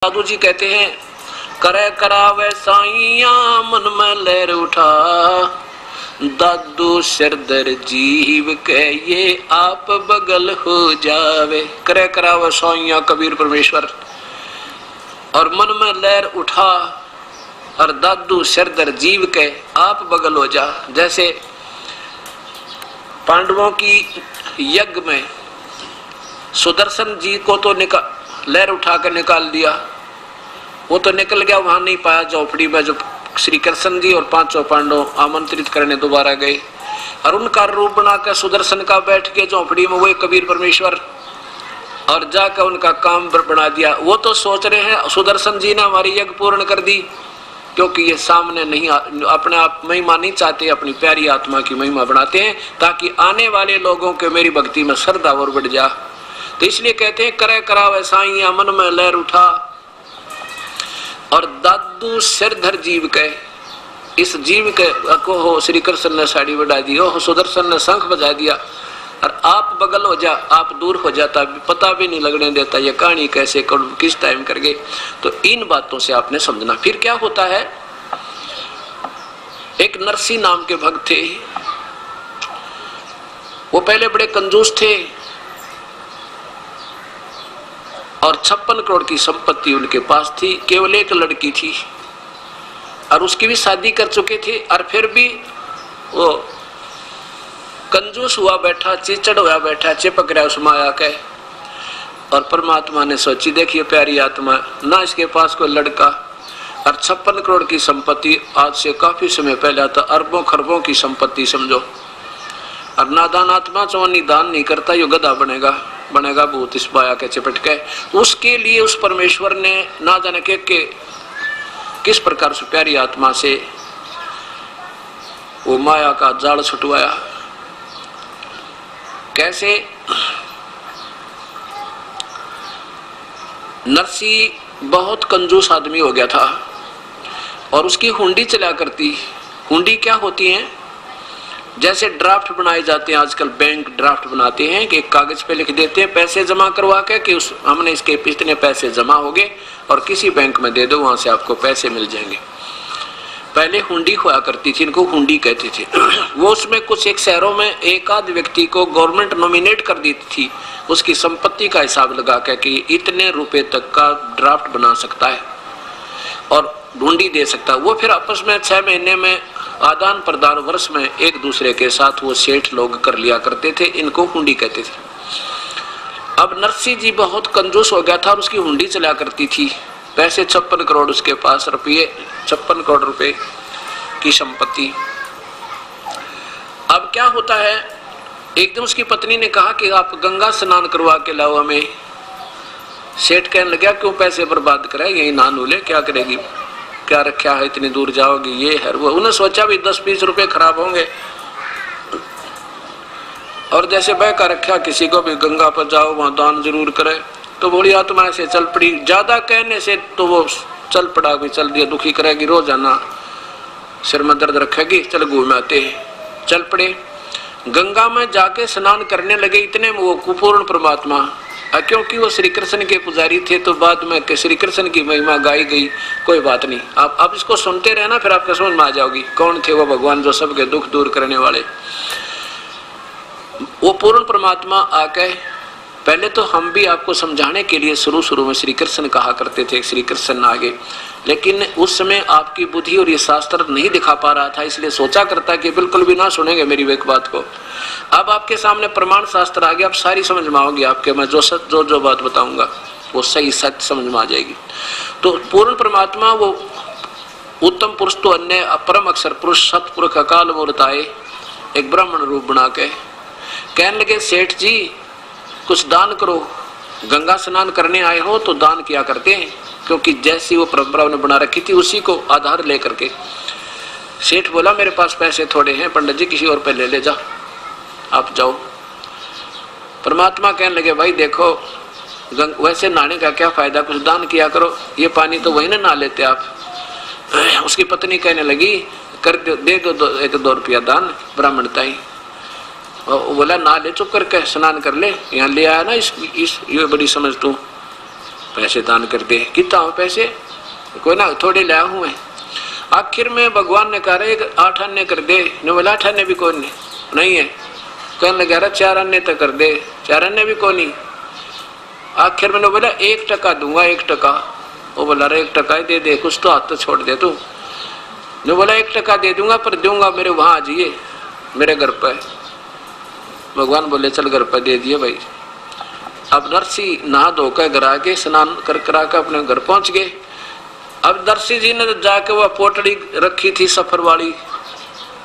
साधु जी कहते हैं, करे करावे साइया मन में लहर उठा, दादू सिरदर जीव के ये आप बगल हो जावे। करे करावे साइया कबीर परमेश्वर, और मन में लहर उठा, और दादू सिरदर जीव के आप बगल हो जा। जैसे पांडवों की यज्ञ में सुदर्शन जी को तो लहर उठा कर निकाल दिया, वो तो निकल गया, वहां नहीं पाया झोपड़ी में। जो श्री कृष्ण जी और पांचों पांडव आमंत्रित करने दोबारा गए और उनका रूप बनाकर सुदर्शन का बैठ के झोपड़ी में वही कबीर परमेश्वर, और जाकर उनका काम बना दिया। वो तो सोच रहे हैं सुदर्शन जी ने हमारी यज्ञ पूर्ण कर दी, क्योंकि ये सामने नहीं अपने आप महिमा नहीं चाहते, अपनी प्यारी आत्मा की महिमा बनाते हैं ताकि आने वाले लोगों के मेरी भक्ति में श्रद्धा और बढ़ जा। तो इसलिए कहते हैं, करे करावे साइया मन में लहर उठा, और दादू सिरधर जीव के, इस जीव के को हो श्री कृष्ण ने साड़ी बढ़ा दी, हो सुदर्शन ने शंख बजा दिया, और आप बगल हो जा, आप दूर हो जाता, पता भी नहीं लगने देता ये कहानी कैसे किस टाइम कर गए। तो इन बातों से आपने समझना। फिर क्या होता है, एक नरसी नाम के भक्त थे, वो पहले बड़े कंजूस थे और 56 करोड़ की संपत्ति उनके पास थी। केवल एक लड़की थी और उसकी भी शादी कर चुके थे, और फिर भी वो कंजूस हुआ बैठा, चिचड़ हुआ बैठा, चिपक रहा उस माया के। और परमात्मा ने सोची, देखिए प्यारी आत्मा, ना इसके पास कोई लड़का और 56 करोड़ की संपत्ति, आज से काफी समय पहले आता अरबों खरबों की संपत्ति समझो। और नादान आत्मा चौनी दान नहीं करता, यो गधा बनेगा भूत इस माया के चिपट के। उसके लिए उस परमेश्वर ने ना जाने के किस प्रकार से प्यारी आत्मा से वो माया का जाल छुटवाया। कैसे, नरसी बहुत कंजूस आदमी हो गया था और उसकी हुंडी चला करती। हुंडी क्या होती है, जैसे ड्राफ्ट बनाए जाते हैं आजकल, बैंक ड्राफ्ट बनाते हैं कि एक कागज पे लिख देते हैं पैसे जमा करवा के कि हमने इसके इतने पैसे जमा हो गए और किसी बैंक में दे दो, वहां से आपको पैसे मिल जाएंगे। पहले हुंडी हुआ करती थी, इनको हुंडी कहते थे। वो उसमें कुछ एक शहरों में एक आध व्यक्ति को गवर्नमेंट नॉमिनेट कर देती थी, उसकी संपत्ति का हिसाब लगा के कि इतने रुपए तक का ड्राफ्ट बना सकता है और हुंडी दे सकता है। वो फिर आपस में 6 महीने में आदान प्रदान, वर्ष में एक दूसरे के साथ वो सेठ लोग कर लिया करते थे, इनको हुंडी कहते थे। अब नरसी जी बहुत कंजूस हो गया था और उसकी हुंडी चला करती थी। पैसे 56 करोड़ उसके पास, रुपये 56 करोड़ रुपए की संपत्ति। अब क्या होता है, एक दिन उसकी पत्नी ने कहा कि आप गंगा स्नान करवा के लाओ हमें। सेठ कहने लगा, क्यों पैसे बर्बाद कराए, यही नहा ले, क्या करेगी, क्या रखा है, इतनी दूर जाओगी, ये है वो। उन्हें सोचा भी 10-20 रुपए खराब होंगे, और जैसे बह का रखा किसी को भी गंगा पर जाओ वहां दान जरूर करे। तो बोली आत्मा ऐसे चल पड़ी, ज्यादा कहने से तो वो चल पड़ा, भी चल दिया, दुखी करेगी, रोजाना सिर में दर्द रखेगी, चल घूम आते। चल पड़े, गंगा में जाके स्नान करने लगे। इतने में वो कुपूर्ण परमात्मा, क्योंकि वो श्री कृष्ण के पुजारी थे तो बाद में श्री कृष्ण की महिमा गाई गई, कोई बात नहीं। आप इसको सुनते रहना, फिर आपको समझ में आ जाओगी कौन थे वो भगवान जो सबके दुख दूर करने वाले। वो पूर्ण परमात्मा आके, पहले तो हम भी आपको समझाने के लिए शुरू में श्री कृष्ण कहा करते थे, श्री कृष्ण आगे, लेकिन उस समय आपकी बुद्धि और ये शास्त्र नहीं दिखा पा रहा था, इसलिए सोचा करता कि बिल्कुल भी ना सुनेंगे मेरी एक बात को। अब आपके सामने प्रमाण शास्त्र आ गया, अब सारी समझ में आओगी आपके, मैं जो बात बताऊंगा वो सही सच समझ में आ जाएगी। तो पूर्ण परमात्मा वो उत्तम पुरुष तो अन्य परम अक्षर पुरुष सतपुरुष अकाल मूर्त आए, एक ब्राह्मण रूप बना के कहने लगे, सेठ जी कुछ दान करो, गंगा स्नान करने आए हो तो दान किया करते हैं, क्योंकि जैसी वो परंपरा उन्हें बना रखी थी उसी को आधार लेकर के। सेठ बोला, मेरे पास पैसे थोड़े हैं पंडित जी, किसी और पे ले जा, आप जाओ। परमात्मा कहने लगे, भाई देखो वैसे नहाने का क्या फायदा, कुछ दान किया करो, ये पानी तो वही ना नहा लेते आप। उसकी पत्नी कहने लगी, कर दे दो 1-2 रुपया दान, ब्राह्मणता ही। वो बोला, ना ले, चुप करके स्नान कर ले, यहाँ ले आया ना, इस ये बड़ी समझ तू। पैसे दान कर दे। कितना हो पैसे? कोई ना, थोड़े लाया हूँ मैं। आखिर में भगवान ने कहा एक 8 आने कर दे। ने बोला 8 आने भी कौन नहीं है। कहने लगा रहा 4 आने तक कर दे। 4 आने भी कौन नहीं। आखिर में बोला 1 टका दूंगा, 1 टका। वो बोला रहा 1 टका ही दे दे, कुछ तो हाथ तो छोड़ दे तू। ने बोला 1 टका दे दूंगा, पर दूंगा मेरे वहां आ जाइए, मेरे घर पर। भगवान बोले चल घर पर दे दिए भाई। अब नरसी नहा धोकर घर आके स्नान कर करा के अपने घर पहुंच गए। अब नरसी जी ने जाके वह पोटड़ी रखी थी सफर वाली,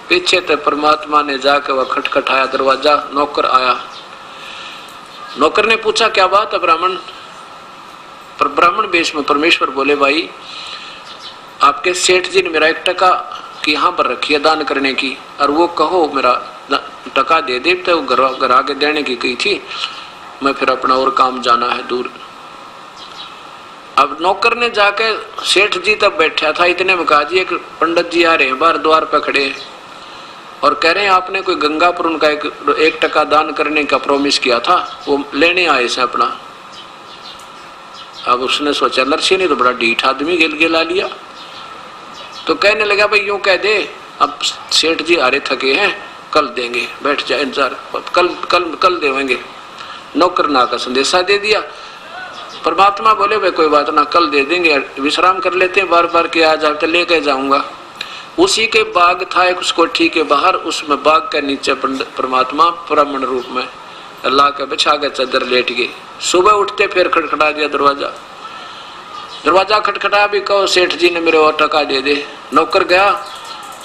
पीछे तो परमात्मा ने जाके वह खटखटाया दरवाजा। नौकर आया। नौकर ने पूछा क्या बात है ब्राह्मण? पर ब्राह्मण वेश में परमेश्वर बोले भाई आपके सेठ जी ने मेरा 1 टका की यहाँ पर रखी है दान करने की, और वो कहो मेरा टका दे दे। तो घर आके देने की कही थी, मैं फिर अपना और काम जाना है दूर। अब नौकर ने जाके सेठ जी तब बैठा था, इतने में कहा जी एक पंडित जी आ रहे हैं बाहर द्वार पर खड़े और कह रहे हैं आपने कोई गंगापुर उनका 1 टका दान करने का प्रॉमिस किया था, वो लेने आए से अपना। अब उसने सोचा नरसी ने तो बड़ा ढीठ आदमी गिला लिया, तो कहने लगा भाई यूं कह दे अब सेठ जी आ रहे थके हैं, कल देंगे, बैठ जाए इंतजार, कल कल कल देवेंगे। नौकर ना का संदेशा दे दिया। परमात्मा बोले भाई कोई बात ना, कल दे देंगे, विश्राम कर लेते हैं, बार बार के आ जाओ तो लेके जाऊंगा। उसी के बाग था एक उस कोठी के बाहर, उसमें बाग के नीचे परमात्मा ब्राह्मण रूप में अल्लाह के बिछा के चादर लेट गए। सुबह उठते फिर खटखटा दिया दरवाजा। दरवाजा खटखटा भी कहो सेठ जी ने मेरे और टका दे दे। नौकर गया,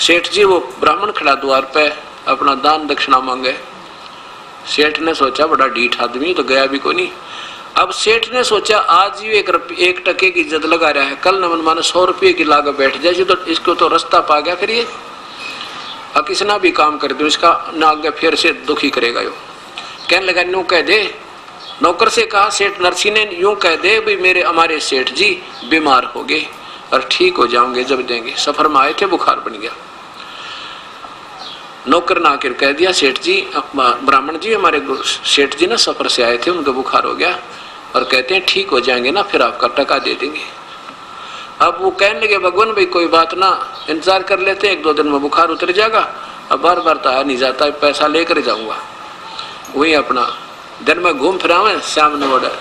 सेठ जी वो ब्राह्मण खड़ा द्वार पे अपना दान दक्षिणा मांगे। सेठ ने सोचा बड़ा ढीठ आदमी तो गया भी को नहीं। अब सेठ ने सोचा आज ही 1 टके की इज्जत लगा रहा है, कल न मन माने 100 रुपये की लागत बैठ जाए तो इसको तो रास्ता पा गया। फिर ये अब किसना भी काम कर दो इसका न आगे फिर से दुखी करेगा। यो कहने लगा यूं कह दे। नौकर से कहा सेठ नरसी ने यूं कह दे भाई मेरे हमारे सेठ जी बीमार हो गए और ठीक हो जाओगे जब देंगे, सफर में आए थे बुखार बन गया। नौकर ने आकर कह दिया सेठ जी ब्राह्मण जी हमारे सेठ जी ना सफर से आए थे, उनका बुखार हो गया और कहते हैं ठीक हो जाएंगे ना फिर आपका टका दे देंगे। अब वो कहने लगे भगवान भाई कोई बात ना, इंतजार कर लेते हैं, 1-2 दिन में बुखार उतर जाएगा। अब बार बार तो आ नहीं जाता, पैसा लेकर जाऊंगा, वही अपना दिन में घूम फिरावे, शाम ने ऑर्डर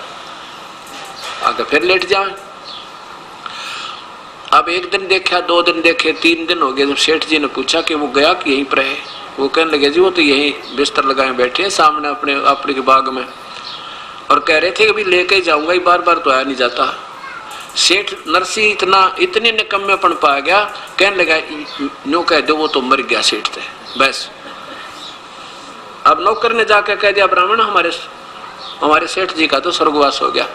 आगे फिर लेट जाए। अब 1 दिन देखा, 2 दिन देखे, 3 दिन हो गए। जब सेठ जी ने पूछा कि वो गया कि यहीं पर है, वो कहने लगे जी वो तो यहीं बिस्तर लगाए बैठे हैं सामने अपने के बाग में, और कह रहे थे कि भी लेके जाऊंगा, बार बार तो आया नहीं जाता। सेठ नरसी इतने निकम्मेपन पा गया, कहने लगा नो कह दो वो तो मर गया सेठ थे बस। अब नौकर ने जाकर कह दिया ब्राह्मण हमारे सेठ जी का तो स्वर्गवास हो गया,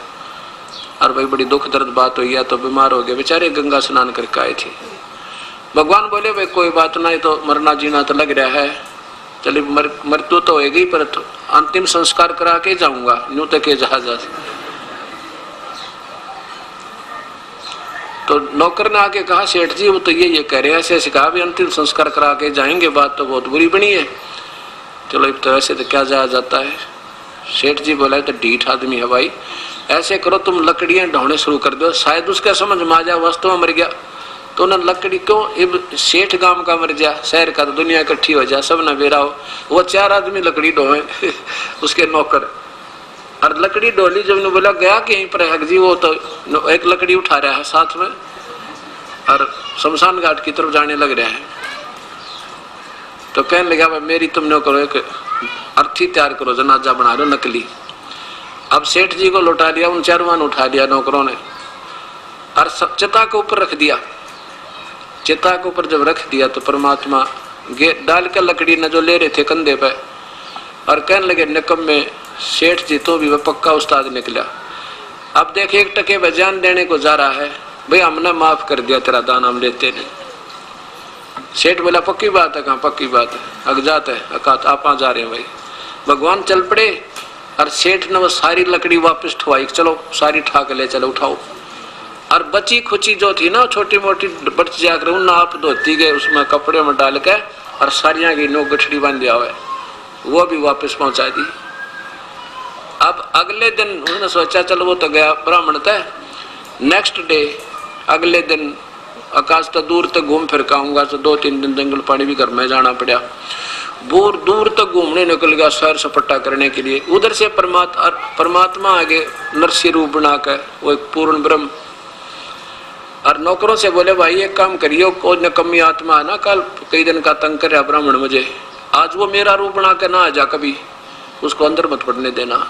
और भाई बड़ी दुख दर्द बात हुई है, तो बीमार हो गए बेचारे, गंगा स्नान करके आए थे। भगवान बोले भाई कोई बात नहीं, तो मरना जीना तो लग रहा है, चलिए मृत्यु तो होगी पर तो अंतिम संस्कार करा के जाऊंगा, यूं तक जहाज। तो नौकर ने आके कहा सेठ जी वो तो ये कह रहे हैं, ऐसे कहा भी अंतिम संस्कार करा के जाएंगे, बात तो बहुत बुरी बनी है। चलो तो ऐसे तो क्या जाया जाता है। सेठ जी बोला तो ढीठ आदमी है भाई, ऐसे करो तुम लकड़ियां ढोने शुरू कर दो, शायद उसका समझ में आ जाए वास्तव में मर गया तो ना लकड़ी क्यों सेठ गांव का मर जा, शहर का तो दुनिया इकट्ठी हो जाए, सब ना बेरा हो। वो 4 आदमी लकड़ी ढोए उसके नौकर, और लकड़ी डोली जब ने बोला गया कि यहीं पर है जी, वो तो एक लकड़ी उठा रहा है साथ में और शमशान घाट की तरफ जाने लग रहा है। तो कहने लगा भाई मेरी तुमने करो एक अर्थी तैयार करो, जनाजा बना लो नकली। अब सेठ जी को लौटा लिया, उन 4 ने उठा लिया नौकरों ने और चिता के ऊपर रख दिया। चिता के ऊपर जब रख दिया तो परमात्मा डाल कर लकड़ी न जो ले रहे थे कंधे पे, और कहने लगे निकम्मे सेठ जी तो भी वह पक्का उस्ताद निकला। अब देख 1 टके में जान देने को जा रहा है, भाई हमने माफ कर दिया तेरा दान, हम लेते नहीं। सेठ बोला पक्की बात है, कहाँ पक्की बात है, अगजात है, आप जा रहे हैं भाई। भगवान चल पड़े और सेठ ने वो सारी लकड़ी वापस ठुआई, चलो सारी ठा के ले चलो उठाओ। और बची खुची जो थी ना छोटी मोटी बच जाकर उन आप धोती गए उसमें कपड़े में डाल के, और सारियां की नो गठड़ी बांध दिया हुआ है, वो भी वापस पहुंचा दी। अब अगले दिन उसने सोचा चलो वो तो गया ब्राह्मण तय, नेक्स्ट डे अगले दिन आकाश तो दूर तक घूम फिर के आऊंगा, तो 2-3 दिन जंगल पानी भी घर में जाना पड़ा, दूर दूर तक घूमने निकल गया सैर सपाटा करने के लिए। उधर से परमात्मा आगे नरसिंह रूप बनाकर वो एक पूर्ण ब्रह्म, और नौकरों से बोले भाई एक काम करियो, कोई नकम्मी आत्मा है ना, कल कई दिन का तंग कर रहा ब्राह्मण मुझे, आज वो मेरा रूप बना के ना आ जा, कभी उसको अंदर मत पड़ने देना,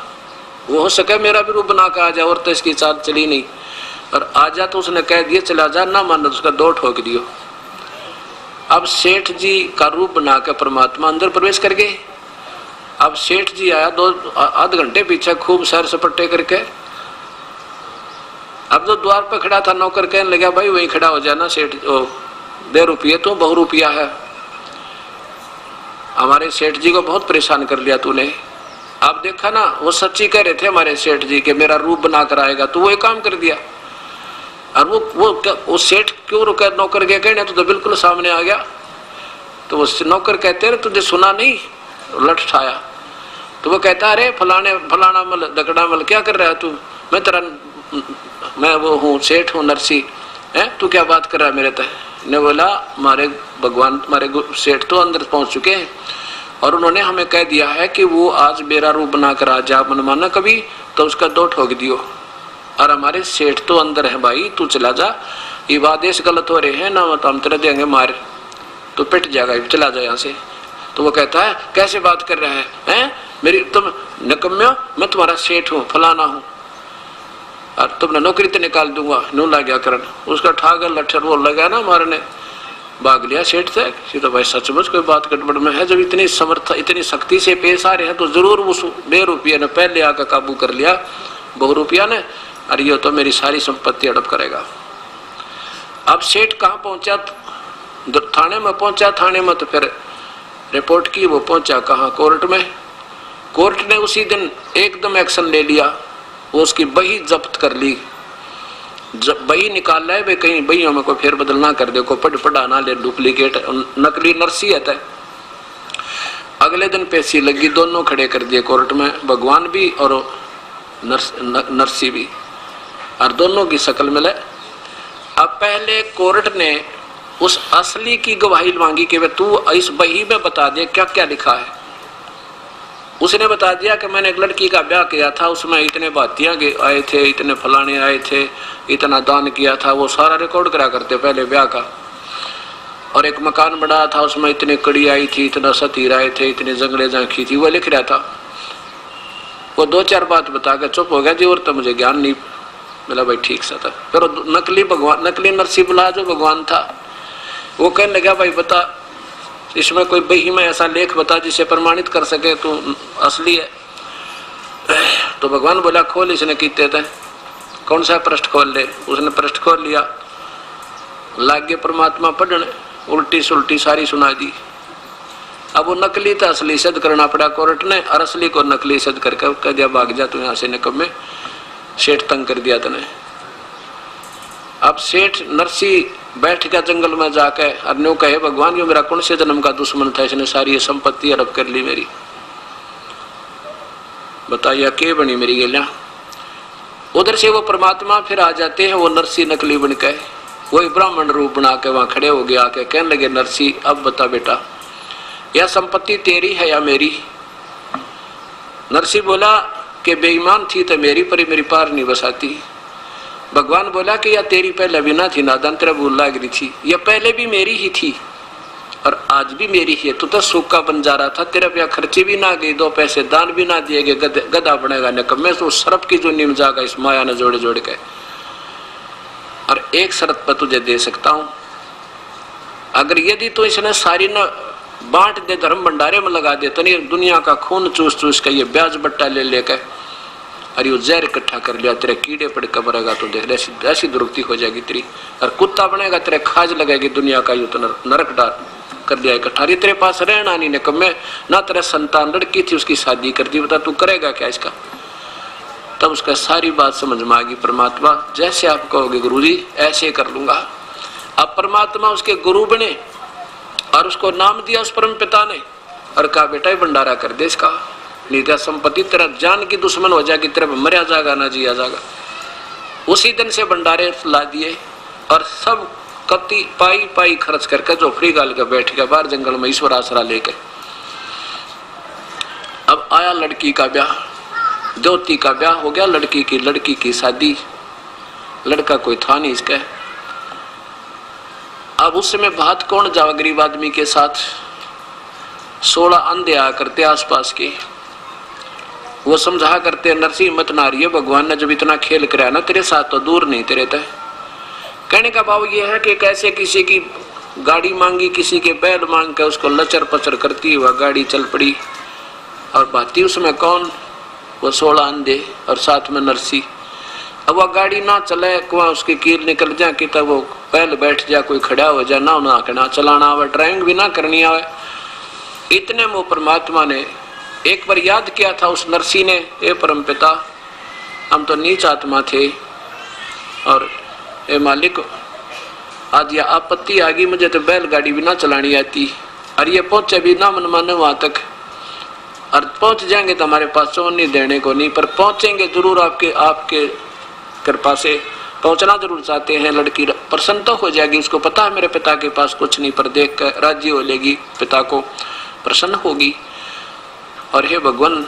वो हो सके मेरा भी रूप बना के आ जाए। और तो इसकी चाल चली नहीं, और आजा तो उसने कह दिया चला जा, ना मानो उसका 2 ठोक दियो। अब सेठ जी का रूप बना के परमात्मा अंदर प्रवेश कर गए। अब सेठ जी आया 2-आध घंटे पीछे खूब सैर सपट्टे करके, अब तो द्वार पर खड़ा था, नौकर कहने लगा भाई वहीं खड़ा हो जाना, सेठ दे रुपये तो बहु रुपया है, हमारे सेठ जी को बहुत परेशान कर लिया तूने। आप देखा ना वो सच्ची कह रहे थे हमारे सेठ जी के मेरा रूप बना कर आएगा, तो वो एक काम कर दिया। और वो सेठ क्यों रुका, नौकर के कहने तो बिल्कुल सामने आ गया। तो वो नौकर कहते हैं तुझे सुना नहीं, लठ ठाया। तो वो कहता अरे फलाना मल दकड़ा मल क्या कर रहा है तू, मैं वो हूँ सेठ हूँ नरसी है, तू क्या बात कर रहा है मेरे तय। ने बोला हमारे भगवान हमारे सेठ तो अंदर पहुंच चुके हैं, और उन्होंने हमें कह दिया है कि वो आज मेरा रूप बना कर आ जा, मनमाना कभी तो उसका 2 ठोक दियो, और हमारे सेठ तो अंदर है भाई, तू चला जा, ये आदेश गलत हो रहे हैं ना, तो हम तेरे देंगे मार, तो पिट जाएगा, चला जा यहाँ से। तो वो कहता है कैसे बात कर रहा है मेरी, तुम नकम्यो, मैं तुम्हारा सेठ हूँ फलाना हूँ, और तुमने नौकरी तो निकाल दूंगा, नू ला गया करण, उसका ठाकर लठर वो लगा ना मारने, भाग लिया सेठ से। तो भाई सचमुच कोई बात गड़बड़ में है, जब इतनी समर्थ इतनी शक्ति से पेश आ रहे हैं तो जरूर उस 2 रुपये ने पहले आकर काबू कर लिया, बहु रुपया ने, और ये तो मेरी सारी संपत्ति हड़प करेगा। अब सेठ कहाँ पहुंचा, थाने में पहुंचा, थाने में तो फिर रिपोर्ट की, वो पहुंचा कहाँ, कोर्ट में। कोर्ट ने उसी दिन एकदम एक्शन ले लिया, वो उसकी बही जब्त कर ली, बही निकाल लाए भाई, कहीं बहियों में कोई फेर बदल ना कर दे, को पढ़ा ना ले, डुप्लीकेट नकली नरसी है। अगले दिन पेशी लगी, दोनों खड़े कर दिए कोर्ट में, भगवान भी और नरसी भी, और दोनों की शक्ल मिले। अब पहले कोर्ट ने उस असली की गवाही मांगी कि तू इस बही में बता दे क्या क्या लिखा है। उसने बता दिया कि मैंने एक लड़की का ब्याह किया था, उसमें इतने बातियां आए थे, इतने फलाने आए थे, इतना दान किया था, वो सारा रिकॉर्ड करा करते पहले ब्याह का। और एक मकान बना था, उसमें इतनी कड़ी आई थी, इतना सतीर आए थे, इतने जंगले झांकी थी, वो लिख रहा था। वो 2-4 बात बता के चुप हो गया जी, और तो मुझे ज्ञान नहीं। बोला भाई ठीक सा था। फिर नकली नरसिंह बुला जो भगवान था, वो कहने लगा भाई बता, इसमें कोई बही में ऐसा लेख बता जिसे प्रमाणित कर सके तू असली है। तो भगवान बोला खोल, इसने कीते थे, कौन सा पृष्ठ खोल ले। उसने पृष्ठ खोल लिया, लाग गए परमात्मा पढ़ने, उल्टी सुल्टी सारी सुना दी। अब वो नकली था असली सिद्ध करना पड़ा कोर्ट ने, और असली को नकली सिद्ध करके कह दिया भाग जा तू यहाँ से, निकम्मे, सेठ तंग कर दिया तने। अब सेठ नरसी बैठ गया जंगल में जाके, और न्यू कहे भगवान ये मेरा कौन से जन्म का दुश्मन था, इसने सारी ये संपत्ति हड़प कर ली मेरी, बताइए के बनी मेरी गेलियां। उधर से वो परमात्मा फिर आ जाते हैं, वो नरसी नकली बन के वही ब्राह्मण रूप बना के वहां खड़े हो गया, आके कहने लगे नरसी अब बता बेटा यह संपत्ति तेरी है या मेरी। नरसी बोला कि बेईमान थी तो मेरी, पर मेरी पार नहीं बसाती। भगवान बोला कि यह तेरी पहले भी ना थी, नादान तेरा भूल लग रही थी, यह पहले भी मेरी ही थी और आज भी मेरी ही है। तू तो सूखा बन जा रहा था, तेरे पे खर्चे भी ना गए, 2 पैसे दान भी ना दिए गए, गधा बनेगा निकम्मे। तो सर्प की जो नीम जागा इस माया ने जोड़े जोड़ के, और एक शर्त पर तुझे दे सकता हूं, अगर यदि तो इसने सारी न बांट दे, धर्म भंडारे में लगा दे, तो नहीं दुनिया का खून चूस चूस के ये ब्याज बट्टा ले लेकर और ये जहर इकट्ठा कर लिया, तेरे कीड़े पड़ के मरेगा, तो देख ऐसी दुर्गति हो जाएगी तेरी, और कुत्ता बनेगा तेरे खाज लगेगी दुनिया का, यूं तो नरक डाल कर दिया इकट्ठा। तेरे पास रहना नहीं निकम्मे, ना तेरा संतान लड़की थी उसकी शादी कर दी, बता तू करेगा क्या इसका। तब उसका सारी बात समझ में आ गई, परमात्मा जैसे आप कहोगे गुरुजी ऐसे कर लूंगा। अब परमात्मा उसके गुरु बने और उसको नाम दिया उस परम पिता ने, और कहा बेटा ये भंडारा कर दे इसका, नहीं तो संपत्ति तेरा जान की दुश्मन हो जाएगी, तेरे पे मरा जाएगा ना जिया जाएगा। उसी दिन से भंडारे ला दिए और सब कत्ती पाई पाई खर्च करके झोपड़ी गाल के बैठ गया बाहर जंगल में ईश्वर आसरा लेके। अब आया लड़की का ब्याह, ज्योति का ब्याह हो गया, लड़की की शादी। लड़का कोई था नहीं इसका। अब उस समय बात कौन जावा गरीब आदमी के साथ। 16 अंधे आया करते आसपास के, वो समझा करते नरसिंह मत ना रही है, भगवान ने जब इतना खेल कराया ना तेरे साथ तो दूर नहीं तेरे तय। कहने का भाव ये है कि कैसे किसी की गाड़ी मांगी, किसी के बैल मांग के उसको लचर पचर करती हुआ गाड़ी चल पड़ी और भाती उसमें कौन, वो 16 अंधे और साथ में नरसी। अब वह गाड़ी ना चले, कुआ उसकी कील निकल जाए कि तब वो बैल बैठ जा, कोई खड़ा हो जाए, ना ना चलाना आवे, ड्राइविंग भी ना करनी आवे। इतने में परमात्मा ने एक बार याद किया था उस नरसी ने, ए परम पिता हम तो नीच आत्मा थे और ए मालिक आज यह आपत्ति आ गई, मुझे तो बैलगाड़ी भी ना चलानी आती और ये पहुंचे भी ना मन माने वहां तक, और पहुंच जाएंगे तो हमारे पास चोन नहीं देने को नहीं, पर पहुंचेंगे जरूर, आपके कृपा से पहुंचना जरूर चाहते हैं। लड़की प्रसन्न तो हो जाएगी, उसको पता है मेरे पिता के पास कुछ नहीं, पर देख कर राजी हो लेगी, पिता को प्रसन्न होगी। और हे भगवान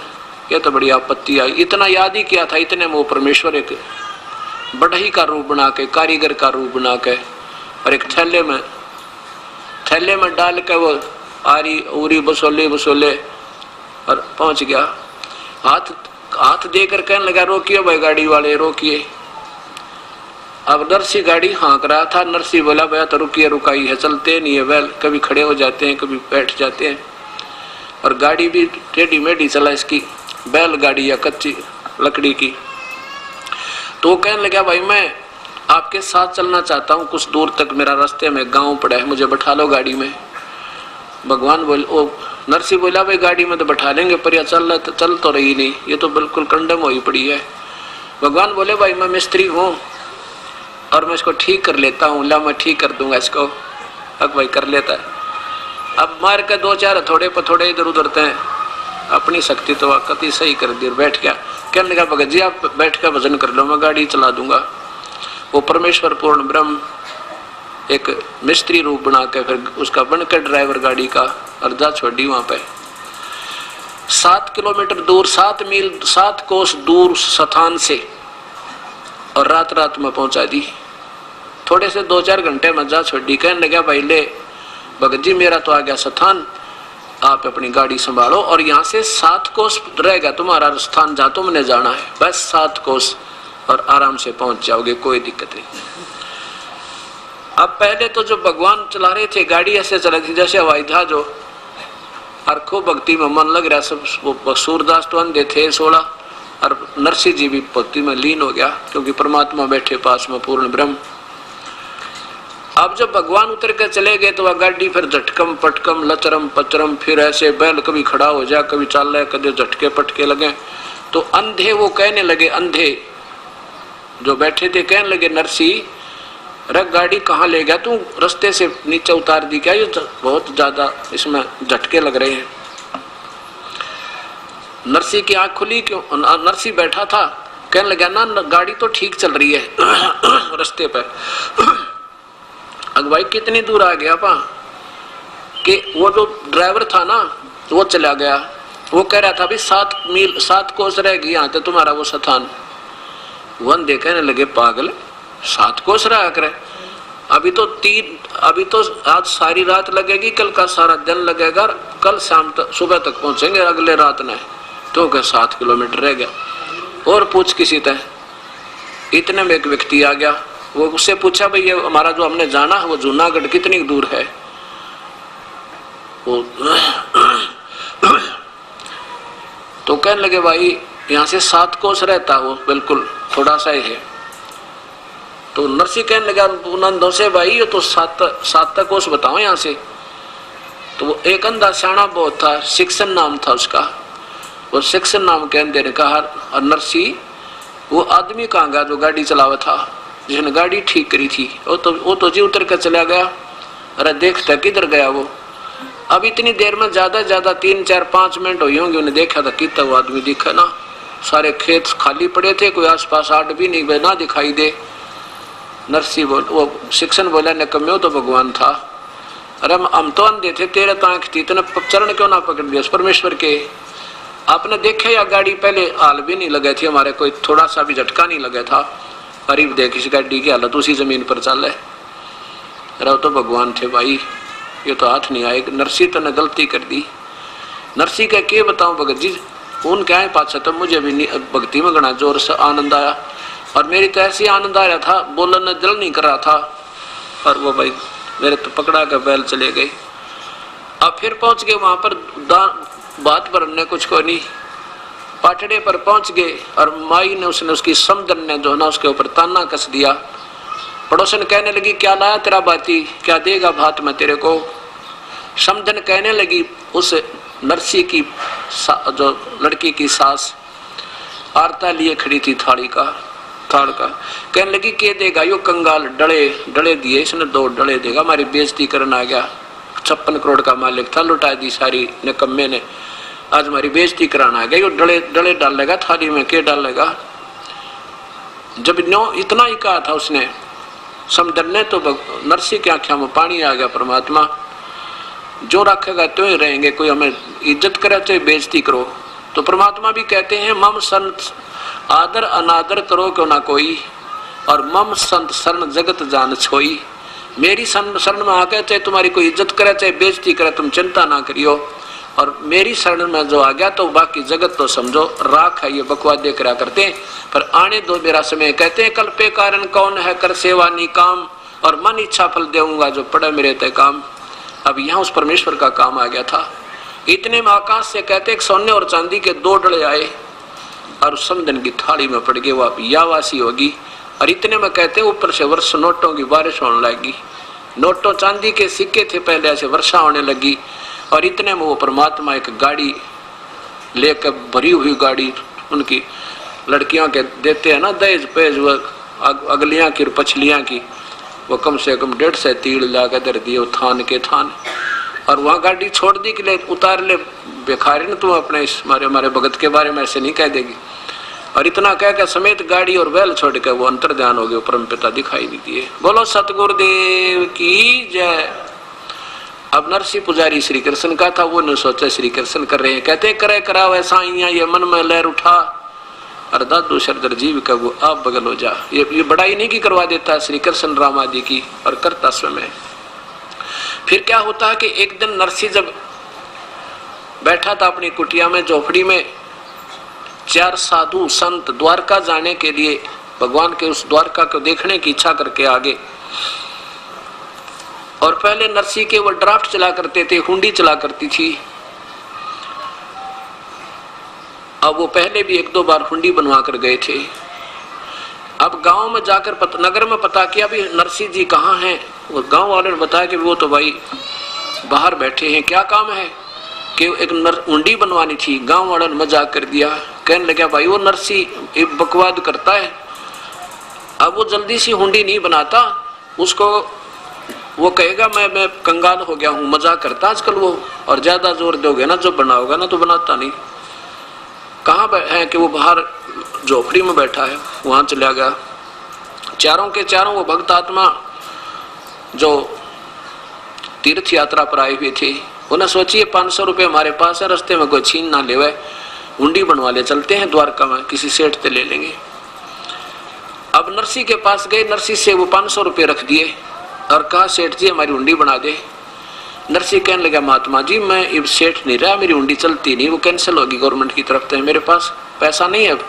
ये तो बड़ी आपत्ति आई। इतना याद ही किया था, इतने में वो परमेश्वर एक बढ़ई का रूप बना के, कारीगर का रूप बना के और एक थैले में डाल के वो आरी उरी बसोले और पहुंच गया। हाथ देकर कहने लगा रोकिए भाई गाड़ी वाले रोकिए। अब नरसी गाड़ी हाँक रहा था, नरसी बोला भैया तो रुकिए, रुकाई है, चलते नहीं है बैल, कभी खड़े हो जाते हैं कभी बैठ जाते हैं और गाड़ी भी टेढ़ी मेढ़ी चला इसकी, बैल गाड़ी या कच्ची लकड़ी की। तो कहने लगा भाई मैं आपके साथ चलना चाहता हूँ कुछ दूर तक, मेरा रास्ते में गांव पड़ा है, मुझे बैठा लो गाड़ी में। भगवान बोल नरसी बोला भाई गाड़ी में तो बैठा लेंगे पर यह चल तो रही नहीं, ये तो बिल्कुल कंडम हुई पड़ी है। भगवान बोले भाई मैं मिस्त्री हूँ और मैं इसको ठीक कर लेता हूँ, ला मैं ठीक कर दूंगा इसको। अब भाई कर लेता है, अब मार के 2-4 थोड़े पथोड़े इधर उधर थे, अपनी शक्ति तो कति सही कर दी और बैठ गया। कहने लगा भगत जी आप बैठ कर भजन कर लो, मैं गाड़ी चला दूंगा। वो परमेश्वर पूर्ण ब्रह्म एक मिस्त्री रूप बना के फिर उसका बनकर ड्राइवर गाड़ी का और जा छोड़ी वहां पे 7 किलोमीटर दूर, 7 मील 7 कोस दूर स्थान से, और रात में पहुंचा दी। थोड़े से 2-4 घंटे में जा छोड़ी। कहने लगा भाई ले भगत जी मेरा तो आ गया स्थान, आप अपनी गाड़ी संभालो और यहाँ से 7 कोस रहेगा तुम्हारा स्थान जहाँ तुमने जाना है, बस 7 कोस और आराम से पहुंच जाओगे, कोई दिक्कत नहीं। अब पहले तो जो भगवान चला रहे थे गाड़ी ऐसे चला थी जैसे हवाई जहाज हो, और खूब भक्ति में मन लग रहा सब। वो सूरदास तो अंधे थे 16 और नरसिंह जी भी भक्ति में लीन हो गया क्योंकि परमात्मा बैठे पास में पूर्ण ब्रह्म। अब जब भगवान उतर के चले गए तो वह गाड़ी फिर झटकम पटकम लचरम पचरम, फिर ऐसे बैल कभी खड़ा हो जाए कभी चल रहा है, कभी झटके पटके लगे। तो अंधे वो कहने लगे, अंधे जो बैठे थे कहने लगे नरसिंह रख गाड़ी कहाँ ले गया तू, रास्ते से नीचे उतार दी क्या, ये बहुत ज्यादा इसमें झटके लग रहे हैं। नरसिंह की आंख खुली क्यों, नरसिंह बैठा था, कहने लगा ना गाड़ी तो ठीक चल रही है रास्ते पे। अगवाई कितनी दूर आ गया पा कि वो जो ड्राइवर था ना वो चला गया, वो कह रहा था भी 7 मील 7 कोस रह गई यहाँ तो तुम्हारा वो स्थान। वन देखने लगे पागल 7 कोस रहा करे, अभी तो आज सारी रात लगेगी, कल का सारा दिन लगेगा, कल शाम तक सुबह तक पहुंचेंगे अगले रात ने, तो क्या 7 किलोमीटर रह गया। और पूछ किसी तरह, इतने में एक व्यक्ति आ गया, वो उससे पूछा भाई ये हमारा जो हमने जाना है वो जूनागढ़ कितनी दूर है। वो तो कहने लगे भाई यहाँ से 7 कोस रहता, वो बिल्कुल थोड़ा सा ही है। तो नरसिंह कहने लगा नंदों से भाई ये तो 7 कोस बताओ यहाँ से। तो वो एक अंधा सियाना बहुत था, शिक्षण नाम था उसका, वो शिक्षण नाम कहने ने कहा, और नरसिंह वो आदमी कहाँ गया जो गाड़ी चलावा था, जिसने गाड़ी ठीक करी थी, वो तो जी उतर कर चला गया। अरे देखता किधर गया वो, अब इतनी देर में ज्यादा 3, 4, 5 मिनट हुई होंगे, उन्हें देखा था कितना वो आदमी दिखा ना, सारे खेत खाली पड़े थे, कोई आसपास आड़ भी नहीं ना दिखाई दे। नरसी वो शिक्षण बोला निकम्मे तो भगवान था। अरे हम तो अंधे थे, तेरे तो आंख थी, तूने चरण क्यों ना पकड़ दिया उस परमेश्वर के। आपने देखे या गाड़ी पहले हाल भी नहीं लगे थे हमारे, कोई थोड़ा सा भी झटका नहीं लगा था। करीब देख इस गाड़ी की हालत उसी जमीन पर चल है। अरे तो भगवान थे भाई, ये तो हाथ नहीं आए। नरसी तो ने गलती कर दी। नरसी का क्या बताऊं भगत जी, उन क्या है पाछा तो मुझे भी भक्ति में घना जोर से आनंद आया, और मेरी तो ऐसी आनंद आ रहा था, बोलने दिल नहीं कर रहा था। और वो भाई मेरे तो पकड़ा कर बैल चले गए। अब फिर पहुंच गए वहां पर, बात पर हमने कुछ को नहीं, पाटड़े पर पहुंच गए, और माई ने उसकी समदन ने जो ना उसके ऊपर ताना कस दिया। पड़ोसन कहने लगी क्या लाया तेरा बाती, क्या देगा भात में तेरे को। समदन कहने लगी उस नरसी की जो लड़की की सास आरता लिए खड़ी थी थाल का, कहने लगी के देगा यो कंगाल, डले दिए इसने, 2 डले देगा, हमारी बेइज्जती करना आ गया। 56 करोड़ का मालिक था, लुटा दी सारी निकम्मे ने, आज हमारी बेइज्जती कराना आ गया, यो डले डालेगा थाली में, के डालेगा। जब नो इतना ही कहा था उसने समदन ने, तो नरसी की आंखों में पानी आ गया। परमात्मा जो रखेगा तो ही रहेंगे, कोई हमें इज्जत करे तो बेइज्जती करो। तो परमात्मा भी कहते हैं मम संत आदर अनादर करो क्यों ना कोई, और मम संत शरण जगत जान छोई। मेरी शरण में आके चाहे तुम्हारी कोई इज्जत करे चाहे बेइज्जती करे, तुम चिंता ना करियो, और मेरी शरण में जो आ गया तो बाकी जगत तो समझो राख है। ये बकवाद देख रहा करते हैं, पर आने दो मेरा समय। कहते हैं कल्पे कारण कौन है, कर सेवा नी काम, और मन इच्छा फल देऊंगा जो पड़े मेरे ते काम। अब यहाँ उस परमेश्वर का काम आ गया था। इतने में आकाश से कहते हैं सोने और चांदी के 2 डले आए, और समदन की थाली में पड़ गए, वो यावासी होगी। और इतने में कहते हैं ऊपर से वर्ष नोटों की बारिश होने लगी। नोटों चांदी के सिक्के थे पहले, ऐसे वर्षा होने लगी। और इतने में वो परमात्मा एक गाड़ी लेकर, भरी हुई गाड़ी, उनकी लड़कियों के देते हैं ना दहेज पेज, वो अगलियां की और पछलियां की, वो कम से कम 150 तीड़ लाकर दर दिए थान के थान। और वहाँ गाड़ी छोड़ दी कि ले उतार ले बेखारी न तुम अपने हमारे भगत के बारे में ऐसे नहीं कह देगी। और इतना कह के समेत गाड़ी और बैल छोड़ कर वो अंतर ध्यान हो गए, परम पिता दिखाई नहीं दिए। बोलो सतगुरुदेव की जय। अब नरसी पुजारी श्री कृष्ण का था, वो ने सोचा श्री कृष्ण कर रहे हैं, कहते करे करा वैसा ये मन में लहर उठा। और दादू शरदर जीव का वो आप बगल हो जा, ये बड़ाई नहीं की करवा देता श्री कृष्ण राम आदि की, और करता स्वयं। फिर क्या होता है कि एक दिन नरसी जब बैठा था अपनी कुटिया में, झोपड़ी में, 4 साधु संत द्वारका जाने के लिए भगवान के उस द्वारका को देखने की इच्छा करके आगे। और पहले नरसी के वो ड्राफ्ट चला करते थे, हुंडी चला करती थी। अब वो पहले भी 1-2 बार हुंडी बनवा कर गए थे। अब गांव में जाकर नगर में पता किया भी नरसी जी कहाँ हैं। वो गांव वाले ने बताया कि वो तो भाई बाहर बैठे हैं। क्या काम है कि एक हुंडी बनवानी थी। गांव वालों ने मजाक कर दिया, कहने लगा भाई वो नरसी एक बकवाद करता है, अब वो जल्दी सी हुंडी नहीं बनाता, उसको वो कहेगा मैं कंगाल हो गया हूँ, मजाक करता आजकल वो, और ज्यादा जोर दोगे ना जो बनाओगा ना तो बनाता नहीं। कहाँ है कि वो बाहर झोपड़ी में बैठा है, वहां चला गया। चारों के चारों वो भक्त आत्मा जो तीर्थ यात्रा पर आए हुए थे, उन्हें सोचिए 500 रुपये हमारे पास है, रास्ते में कोई छीन ना लेवे, हुंडी बनवा ले, चलते हैं द्वारका में, किसी सेठ से ले लेंगे। अब नरसी के पास गए, नरसी से वो 500 रुपये रख दिए और कहा सेठ जी हमारी हुंडी बना दे। नरसी कहने लगा महात्मा जी मैं अब सेठ नहीं रहा, मेरी हुंडी चलती नहीं, वो कैंसिल होगी गवर्नमेंट की तरफ से, मेरे पास पैसा नहीं है अब।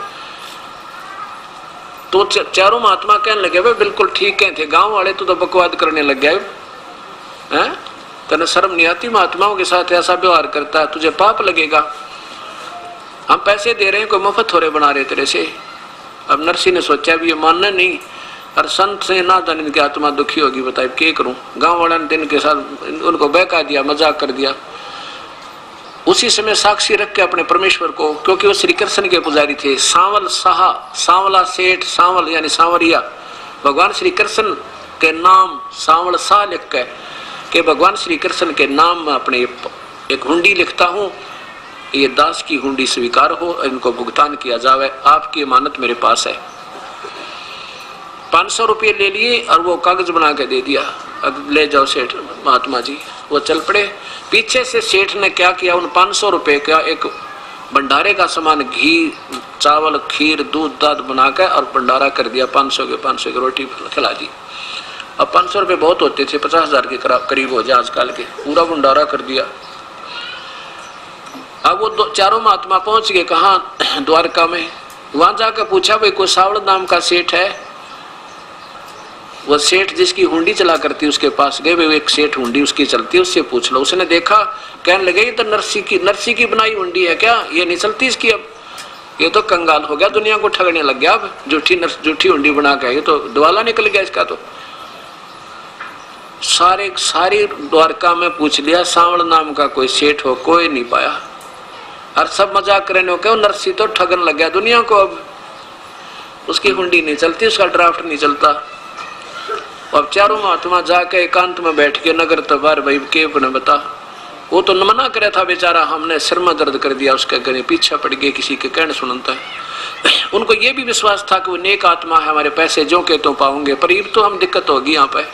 तो चारों महात्मा कहने लगे भाई बिल्कुल ठीक कहते, गांव वाले तो बकवाद करने लग गए हैं, तेने शर्म नहीं आती महात्माओं के साथ ऐसा व्यवहार करता है, तुझे पाप लगेगा, हम पैसे दे रहे हैं कोई मुफ्त हो रहे बना रहे तेरे से। अब नरसी ने सोचा भी ये मानना नहीं, और संत से ना जाने इनकी आत्मा दुखी होगी, बताए क्या करूं। गांव वाले ने इनके साथ उनको बहका दिया, मजाक कर दिया। उसी समय साक्षी रख के अपने परमेश्वर को, क्योंकि वो श्री कृष्ण के पुजारी थे, सांवल साहा, सांवला सेठ, सांवल यानी सांवरिया, भगवान श्री कृष्ण के नाम सांवल शाह लिख के कि भगवान श्री कृष्ण के नाम में अपने एक हुंडी लिखता हूं, ये दास की हुंडी स्वीकार हो, इनको भुगतान किया जावे, आपकी अमानत मेरे पास है। 500 रुपये ले लिए और वो कागज बना के दे दिया, अब ले जाओ सेठ महात्मा जी। वो चल पड़े। पीछे से सेठ ने क्या किया, उन 500 रुपये का एक भंडारे का सामान, घी, चावल, खीर, दूध दाद बनाकर और भंडारा कर दिया। 500 की रोटी खिला दी। अब 500 रुपये बहुत होते थे, 50,000 के करीब हो जाए आजकल के, पूरा भंडारा कर दिया। अब वो चारों महात्मा पहुंच गए कहाँ, द्वारका में। वहां जाकर पूछा भाई कोई सावड़ नाम का सेठ है। वो सेठ जिसकी हुंडी चला करती उसके पास गए, वे एक सेठ हुंडी उसकी चलती, उससे पूछ लो। उसने देखा, कहने लगे ये तो नरसी की बनाई हुंडी है क्या, ये नहीं चलती इसकी, अब ये तो कंगाल हो गया, दुनिया को ठगने लग गया, अब झूठी हुंडी बना के, ये तो दिवाला निकल गया इसका। तो सारी द्वारका में पूछ लिया, सावड़ नाम का कोई सेठ हो, कोई नहीं पाया। और सब मजाक करने हो, नरसी तो ठगन लग गया दुनिया को, अब उसकी हुंडी नहीं चलती, उसका ड्राफ्ट नहीं चलता। अब चारों महात्मा जाके एकांत में बैठ के नगर तबार भाई के ने बता, वो तो मना करे था बेचारा, हमने सिर में दर्द कर दिया उसका, कहने पीछे पड़ गए, किसी के कहने सुनता है। उनको ये भी विश्वास था कि वो नेक आत्मा है, हमारे पैसे जो के तो पाओगे, पर ये तो हम दिक्कत होगी यहाँ पे।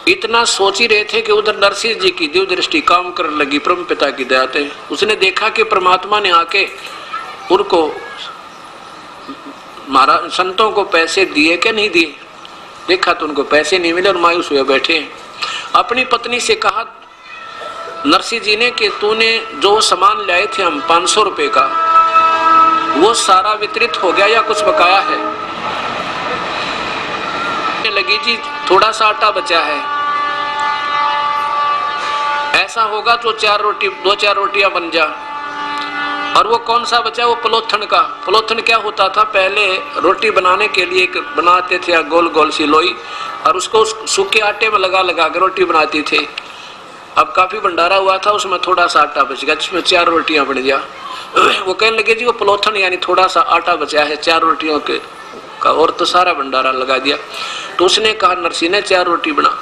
इतना सोच ही रहे थे कि उधर नरसिंह जी की दिव्य दृष्टि काम करने लगी परम पिता की दया से। उसने देखा कि परमात्मा ने आके उनको महाराज संतों को पैसे दिए क्या नहीं दिए, देखा तो उनको पैसे नहीं मिले और मायूस हुए बैठे। अपनी पत्नी से कहा नरसिंह जी ने कि तूने जो सामान लाए थे हम 500 रुपए का, वो सारा वितरित हो गया या कुछ बकाया है? लगी जी थोड़ा सा आटा बचा है, ऐसा होगा तो 2-4 रोटियां बन जा। और वो कौन सा बचा, वो पलोथन का। पलोथन क्या होता था, पहले रोटी बनाने के लिए बनाते थे गोल गोल सी लोई, और उसको सूखे आटे में लगा लगा कर रोटी बनाती थे। अब काफी भंडारा हुआ था, उसमें थोड़ा सा आटा बच गया, जिसमें 4 रोटियां बन गया। वो कहने लगे जी वो पलोथन यानी थोड़ा सा आटा बचा है 4 रोटियों के का, और तो सारा भंडारा लगा दिया। तो उसने कहा नरसिंह ने 4 रोटी बना,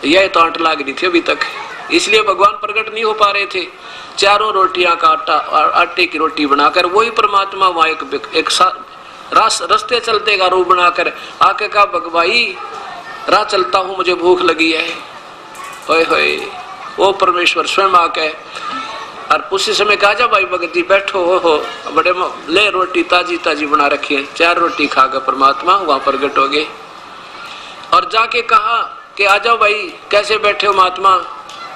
यह तो आट लाग रही थी अभी तक, इसलिए भगवान प्रकट नहीं हो पा रहे थे। 4 रोटियां का आटे की रोटी बनाकर वही परमात्मा वहां एक रास्ते चलते का रूप बनाकर आके कहा भगवाई राह चलता हूं, मुझे भूख लगी है। होए होए, वो परमेश्वर स्वयं आके और उसी समय कहा जा भाई भगत जी बैठो, हो बड़े ले रोटी ताजी ताजी बना रखी है। 4 रोटी खाकर परमात्मा वहां प्रकट हो गए और जाके कहा कि आ जाओ भाई, कैसे बैठे हो महात्मा?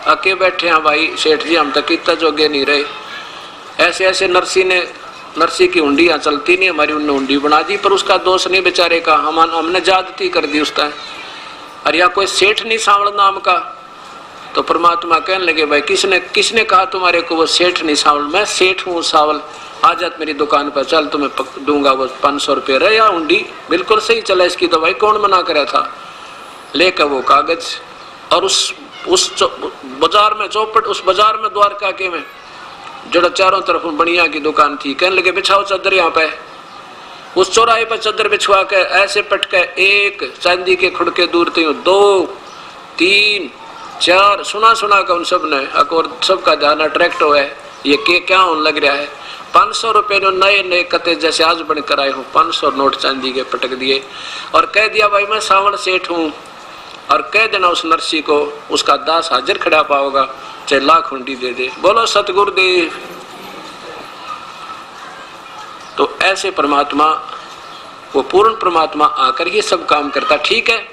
आके बैठे हैं भाई सेठ जी, हम तक इतना जोगे नहीं रहे। ऐसे ऐसे नरसिंह की हुंडियां चलती नहीं, हमारी उन्होंने हुंडी बना दी, पर उसका दोष नहीं बेचारे का, हमने ज्यादती कर दी उसका। और या कोई सेठ नहीं सावड़ नाम का। तो परमात्मा कहने लगे भाई किसने कहा तुम्हारे को वो सेठ नहीं सावल? मैं सेठ हूँ सावल, आ जा मेरी दुकान पर, चल तुम्हें दूंगा वो 500 रुपये रहे या हुंडी, बिल्कुल सही चला इसकी दवाई, कौन मना करे था? लेकर वो कागज और उस बाजार में चौपट, उस बाजार में द्वारका के में जो चारों तरफ बनिया की दुकान थी, कहने लगे बिछाओ चादर यहाँ पे। उस चौराहे पर चादर बिछवा के ऐसे पटके, 1 चांदी के खुड़के दूर थे, 2 3 4 सुना का उन सब ने, और सबका ध्यान अट्रैक्ट हुआ है, ये क्या होने लग रहा है। 500 रुपए नए कते जैसे आज बनकर आए हो, 500 नोट चांदी के पटक दिए और कह दिया भाई मैं सावण सेठ हूँ, और कह देना उस नरसिंह को उसका दास हाजिर खड़ा पाओगा, चाहे लाख हुंडी दे दे। बोलो सतगुरुदेव। तो ऐसे परमात्मा, वो पूर्ण परमात्मा आकर ये सब काम करता। ठीक है,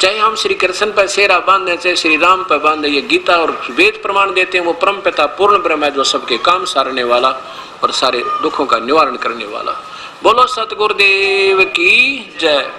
चाहे हम श्री कृष्ण पर सेरा बांधे, चाहे श्री राम पर बांधे, ये गीता और वेद प्रमाण देते हैं वो परम पिता पूर्ण ब्रह्म है, जो सबके काम सारने वाला और सारे दुखों का निवारण करने वाला। बोलो सतगुरुदेव की जय।